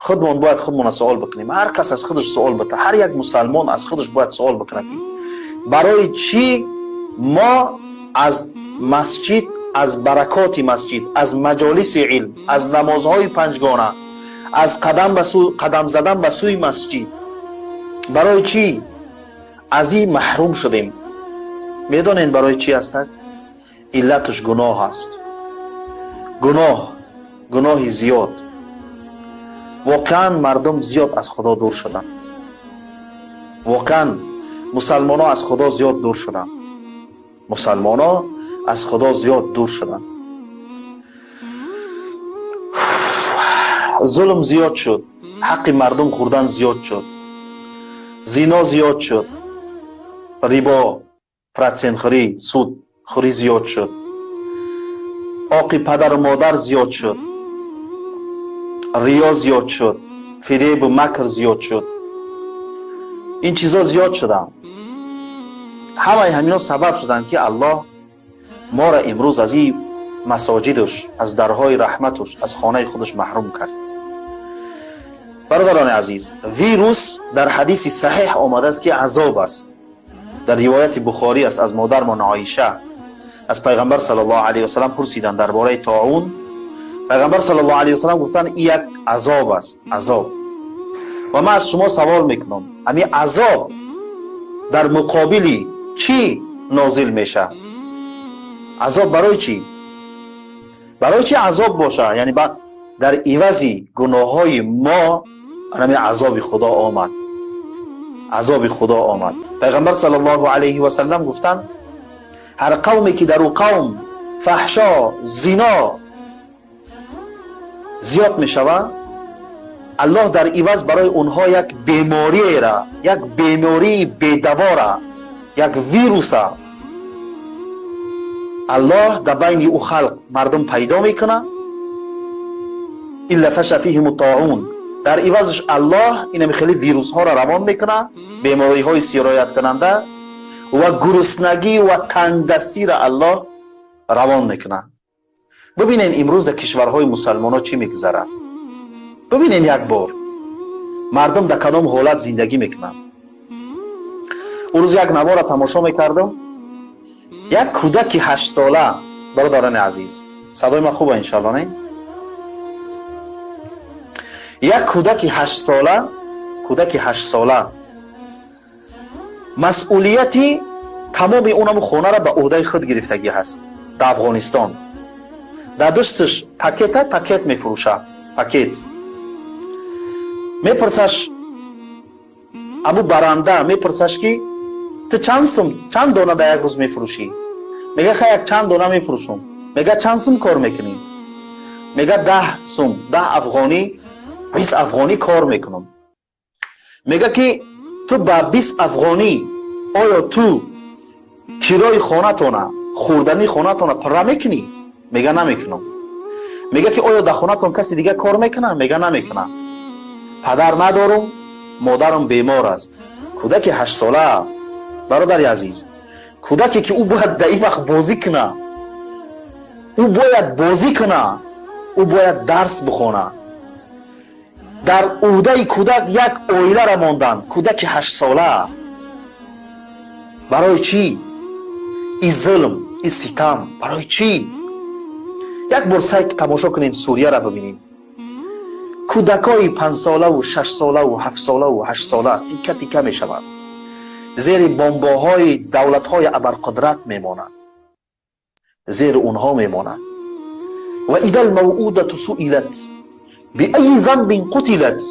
خودمون باید خودمون سوال بکنیم. هر کس از خودش سوال بکنه، هر یک مسلمان از خودش باید سوال بکنه برای چی ما از مسجد، از برکات مسجد، از مجالس علم، از نمازهای پنجگانه، از قدم زدن به سوی مسجد، برای چی از این محروم شدیم؟ میدونین برای چی هست؟ علتش گناه است. گناه زیاد. واقعا مردم زیاد از خدا دور شدن. واقعا مسلمان ها از خدا زیاد دور شدن. مسلمان ها از خدا زیاد دور شدن. ظلم زیاد شد، حق مردم خوردن زیاد شد، زنا زیاد شد، ریبا، پراتسین خوری، سود خوری زیاد شد، عاق پدر و مادر زیاد شد، ریا زیاد شد، فریب و مکر زیاد شد. این چیزا زیاد شدن. همه همینا سبب شدن که الله ما را امروز از این مساجدش، از درهای رحمتش، از خانه خودش محروم کرد. برادران عزیز، ویروس در حدیث صحیح آمده است که عذاب است. در روایت بخاری است از مادرمان عایشه، از پیغمبر صلی الله علیه و سلم پرسیدند درباره طاعون. پیغمبر صلی الله علیه و سلم گفتند این یک عذاب است، عذاب. و من از شما سوال میکنم، همین عذاب در مقابل چی نازل میشه؟ عذاب برای چی؟ برای چی عذاب باشه؟ یعنی در عوضی گناه های ما همین عذاب خدا آمد. عذاب خدا آمد. پیغمبر صلی الله علیه و سلم گفتند هر قومی که در او قوم فحشا، زنا زیاد می شود، الله در عوض برای اونها یک بیماری را، یک بیماری بی‌دوا را، یک ویروس را الله در بین او خلق مردم پیدا میکنه. الا فشا فیهم الطاعون. در عوضش الله این میخلی ویروس ها را روان میکنه، بیماری های سرایت کننده و گرسنگی و تنگدستی را الله روان میکنه. ببینین امروز در کشورهای مسلمان ها چی میگذره. ببینین یک بار مردم در کدام حالت زندگی میکنن. اون روز یک نوار را تماشا میکردم، یک کودک 8 ساله، برادران عزیز صدای من خوبه انشالله نه؟ یک کودک 8 ساله مسئولیتی تمام اونم خونه را به عهده خود گرفتگی هست. در افغانستان در دستش پاکت میفروشه. پاکت میپرسش ابو برنده، میپرسش که تو چند دانه در یک روز میفروشی؟ میگه خیلی چند دانه میفروشم. میگه چند سوم کار میکنی؟ میگه 10 سوم، 10 افغانی، 20 افغانی کار میکنم. میگه که تو با 20 افغانی آیا تو کرای خانه تونه، خوردنی خانه تونه پر میکنی؟ میگه نمیکنم. میگه که آیا در خانه تون کسی دیگه کار میکنه؟ میگه نمیکنه. پدر ندارم، مادرم بیمار است. کودک 8 ساله، برادر عزیز، کودکی که او باید در این وقت بازی کنه، او باید درس بخونه. در عهده کودک یک عائله را ماندن. کودک 8 ساله. برای چی؟ این ظلم، این ستم برای چی؟ یک بار سعی تماشا کنین سوریه را ببینین. کودکای 5 ساله و 6 ساله و 7 ساله و 8 ساله تیکه تیکه می شود. زیر بمب‌های دولت‌های ابرقدرت میمانند. زیر اونها میمانند. و اذا الموءودة سئلت بأي ذنب قتلت.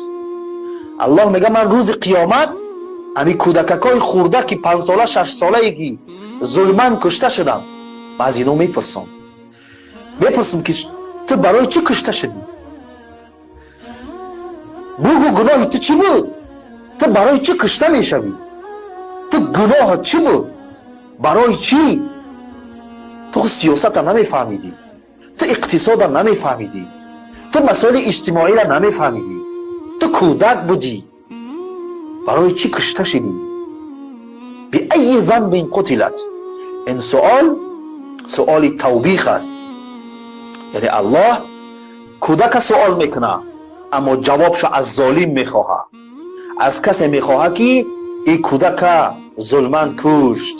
الله میگه من روز قیامت امی کودکای خورده که 5 ساله 6 ساله که ظلماً کشته شدن، من از اینو میپرسم که تو برای چی کشته شدی؟ بگو گناه تو چی بود؟ تو برای چی کشته میشوی؟ تو گناه چی بود؟ برای چی؟ تو سیاست را نمیفهمیدی، تو اقتصاد را نمیفهمیدی، تو مسائل اجتماعی را نمیفهمیدی، تو کودک بودی. برای چی کشته شدی؟ بأي ذنب قتلت. این سؤال توبیخ است. یعنی الله کودک سوال میکنه اما جوابشو از ظالم میخواه، از کسی میخواه که این کودک ظلمن کشت.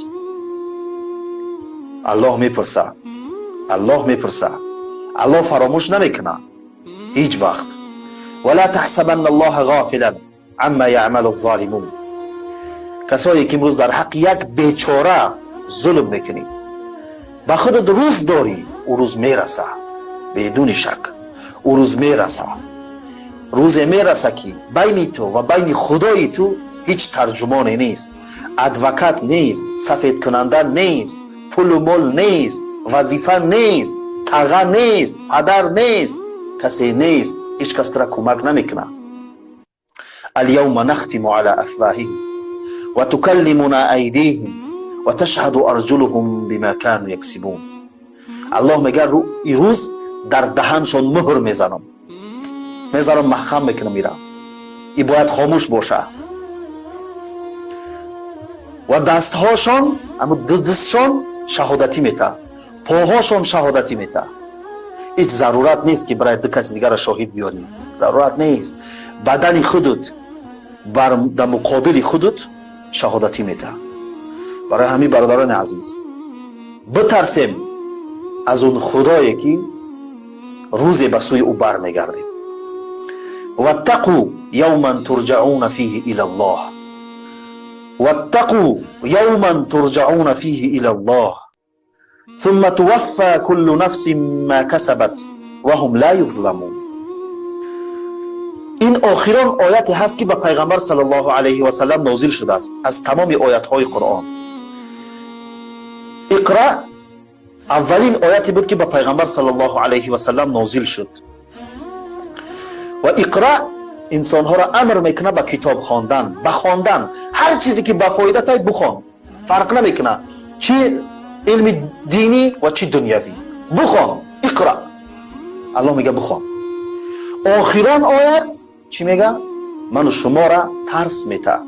الله میپرسه، الله میپرسه، الله فراموش نمیکنه هیچ وقت. ولا تحسبن الله غافلا عما يعمل الظالمون. کسایی که امروز در حق یک بیچاره ظلم میکنی، به خودت روز داری، او روز میرسه بدون شک، او روز میرسه. روز میرسه که بین تو و بین خدای تو هیچ ترجمانی نیست، ادوکات نیست، سفید کننده نیست، پول و مال نیست، وظیفه نیست، تغا نیست، پدر نیست، کسی نیست، هیچ کس را کمک نمیکنه. اليوم نختم على افواههم وتكلمنا ايديهم وتشهد ارجلهم بما كانوا يكسبون. الله میگه این روز در دهنشون مهر میزنم، محکم میکنم، میرم این باید خاموش باشه. و دستهاشون، اما دستشون شهادتی میده، پاهاشون شهادتی میده. هیچ ضرورت نیست که برای دو کسی دیگر را شاهد بیاری، ضرورت نیست. بدن خودت در مقابل خودت شهادتی میده. برای همین برادران عزیز بترسیم از اون خدایی که روزی به سوی او برمیگردیم. واتقوا یوما ترجعون فیه الی الله، واتقوا یوما ترجعون فیه الی الله ثم توفى كل نفس ما كسبت وهم لا يظلمون. این آخرین آیتی هست که به پیغمبر صلی الله علیه و سلم نازل شده است از تمام آیات های قرآن. اقرا اولین آیتی بود که به پیغمبر صلی الله علیه و سلم نازل شد. و اقرا انسان ها را امر میکنه به کتاب خواندن، به خواندن هر چیزی که به فایده تای بخوان، فرق نمیکنه چی علم دینی و چی دنیوی، بخوان. اقرا، الله میگه بخوان. آخرین آیت چی میگه؟ من و شما را ترس میده،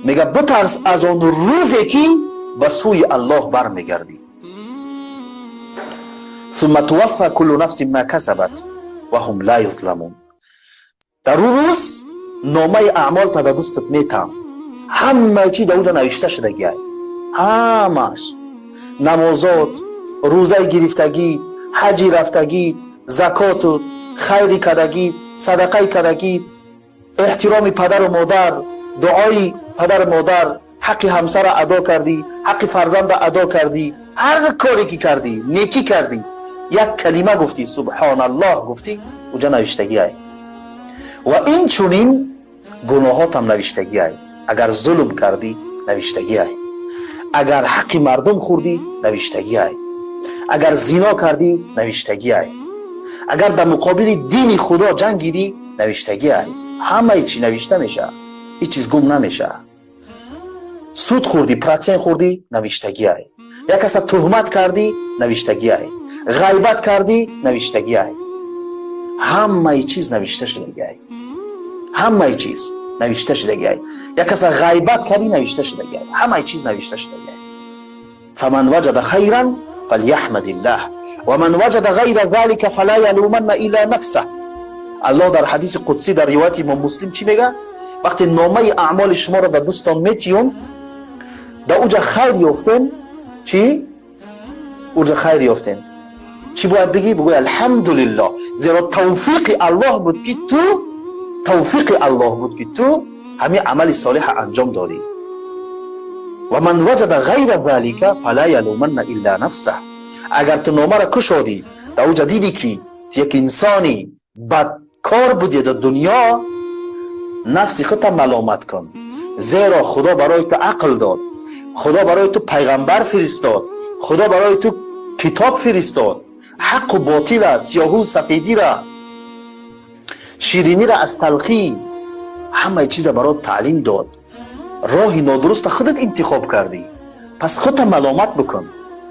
میگه بترس از اون روزی که به سوی الله برمیگردی. ثم توفى كل نفس ما كسبت وهم لا يظلمون. در روز نامه اعمال تا دستت میتم، همه چی در اونجا نوشته شده گیه، همش، نمازات، روزه گرفتگی، حجی رفتگی، زکات، خیری کردگی، صدقه کردگی، احترام پدر و مادر، دعای پدر و مادر، حق همسر ادا کردی، حق فرزند ادا کردی، هر کاری که کردی، نیکی کردی، یک کلمه گفتی، سبحان الله گفتی، اونجا نوشتگی های. و این چونین گناهات هم نوشتگی های. اگر ظلم کردی نوشتگی های، اگر حق مردم خوردی نوشتگی های، اگر زنا کردی نوشتگی های، اگر در مقابل دین خدا جنگیدی نوشتگی های. همه چی نوشته میشه، هیچ چیز گم نمیشه. سود خوردی، پراتین خوردی نوشتگی های، یک کس تهمت کردی نوشتگی های، غیبت کردی نوشتگی های. همه چیز نوشته شده، همه چیز نوشته شده. یک کس غیبت کردی نوشته شده، همه چیز نوشته شده. فمن وجد خیرا فلیحمد الله و من وجد غیر ذلك فلا یلومن الا نفسه. الله در حدیث قدسی در روایت امام مسلم چی میگه؟ وقتی نامه اعمال شما را به دوستان میتیون، در اوجا خیر یافتین، چی؟ اوجا خیر یافتین، چی باید بگی؟ بگوی الحمدلله، زیرا توفیق الله بود که تو، توفیق الله بود که تو همین عمل صالح انجام دادی. و من وجد غیر ذلك فلا یلومن الا نفسه. اگر تو نامه را کشادی، در اوجا دیدی که یک انسانی بدکار بودی در دنیا، نفسی خودت ملامت کن، زیرا خدا برای تو عقل داد، خدا برای تو پیغمبر فرستاد، خدا برای تو کتاب فرستاد، حق و باطل، سیاه و سفیدی را، شیرینی را از تلخی، همه چیز برای تعلیم داد. راه نادرست خودت انتخاب کردی، پس خودت ملامت بکن،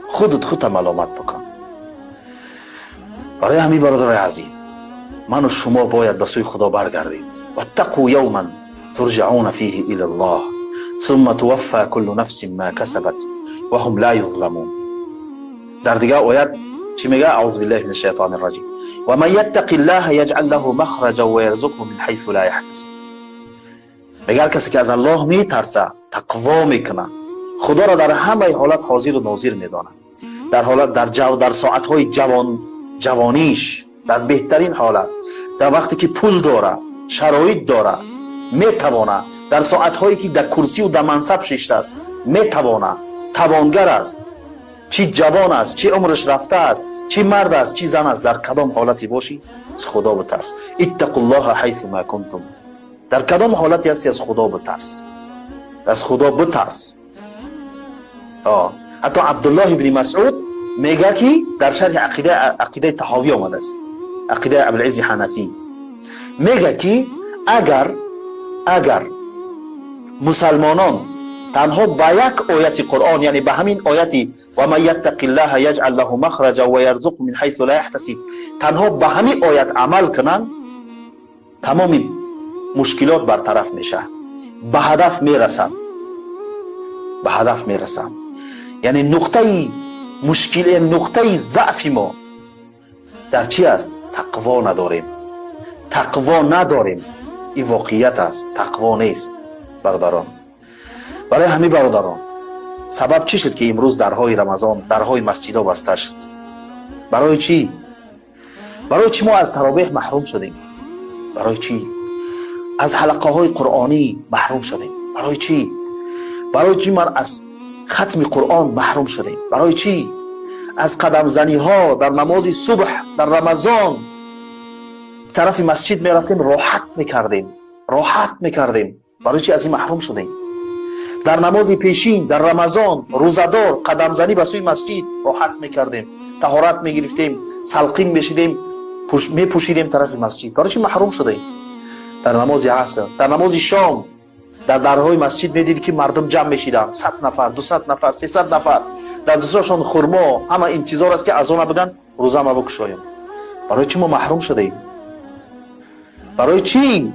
خودت ملامت بکن. برای همین برادر عزیز، من و شما باید به سوی خدا برگردیم. واتقوا یوما ترجعون فیه الی الله ثم توفى كل نفس ما كسبت وهم لا یظلمون. در دیگه آیت چی میگه؟ اعوذ بالله من الشیطان الرجیم و من یتق الله یجعل له مخرجا و یرزقه من حیث لا یحتسب. میگه کسی که از الله میترسه، تقوا میکنه، خدا را در همه حالت حاضر و ناظر میدانه، در حالت در ساعتهای جوانیش، در بهترین حالت، در وقتی که پول داره، شرایط داره، میتوانه، در ساعتهایی که در کرسی و در منصب شیشته است میتوانه، توانگر است، چی جوان است، چی عمرش رفته است، چی مرد است، چی زن است، در کدام حالتی باشی از خدا بترس. اتقوا الله حیث ما کنتم. در کدام حالتی هستی از خدا بترس، از خدا بترس. حتی عبدالله ابن مسعود میگه که در شرح عقیده طحاوی آمده است، عقیده ابوالعز حنفی، میگه که اگر مسلمانان تنها با یک آیت قرآن، یعنی به همین آیتی و من یتق الله یجعل له مخرجا و یرزقه من حیث لا یحتسب، تنها به همین آیت عمل کنن، تمام مشکلات برطرف میشه، به هدف میرسن، به هدف میرسن. یعنی نقطه مشکل، نقطه ضعف ما در چی است؟ تقوا نداریم، تقوا نداریم. این واقعیت است، تقوا نیست برادران. برای همین برادران سبب چی شد که امروز درهای رمضان، درهای مسجدها بسته شد؟ برای چی؟ برای چی ما از تراویح محروم شدیم؟ برای چی؟ از حلقه های قرآنی محروم شدیم؟ برای چی؟ برای چی من از ختم قرآن محروم شدیم؟ برای چی؟ از قدم زنی ها در نماز صبح در رمضان طرف مسجد می رفتیم، راحت میکردیم. برای چی از این محروم شدیم؟ در نماز پیشین در رمضان روزدار قدم زنی به سوی مسجد راحت میکردیم، طهارت میگرفتیم، سلقین میشیدیم، میپوشیدیم طرف مسجد. برای چی محروم شدیم؟ در نماز عصر، در نماز شام، در درهای مسجد میدید که مردم جمع میشیدن، 100 نفر، 200 نفر، 300 نفر، در دستشان خرما، همه انتظار است که اذان بگن روزه ما بکشایم. برای چی ما محروم شدیم؟ برای چی؟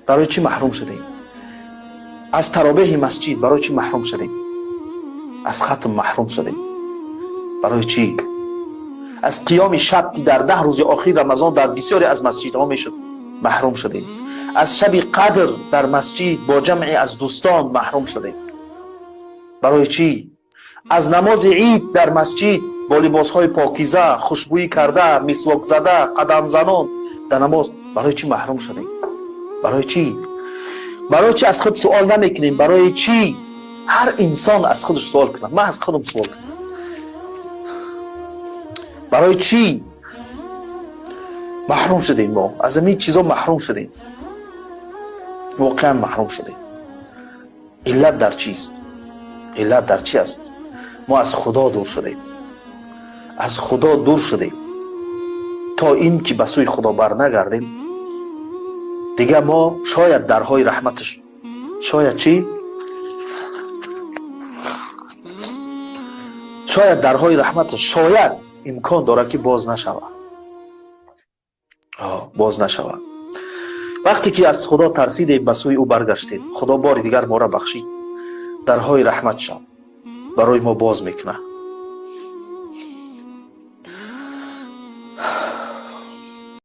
برای چی محروم شدیم؟ از تراویح مسجد برای چی محروم شدیم؟ از ختم محروم شدیم. برای چی؟ از قیام شب که در 10 روز آخر رمضان در بسیاری از مسجدها میشد محروم شدیم. از شب قدر در مسجد با جمعی از دوستان محروم شدیم. برای چی؟ از نماز عید در مسجد با لباسهای پاکیزه، خوشبویی کرده، مسواک زده، قدم زنان در نماز، برای چی محروم شدیم؟ برای چی؟ برای چی از خود سوال نمیکنیم؟ برای چی؟ هر انسان از خودش سوال کنه، من از خودم سوال کنم، برای چی محروم شدیم؟ ما از این چیزا محروم شدیم، واقعا محروم شدیم. علت در چیست؟ علت در چی است؟ ما از خدا دور شدیم، از خدا دور شدیم. تا این که به سوی خدا بر نگردیم دیگه ما شاید درهای رحمتش، شاید چی؟ شاید درهای رحمتش شاید امکان داره که باز نشود، باز نشود. وقتی که از خدا ترسیدیم به سوی او برگشتیم، خدا بار دیگر ما را بخشید، درهای رحمت شد برای ما باز میکنه.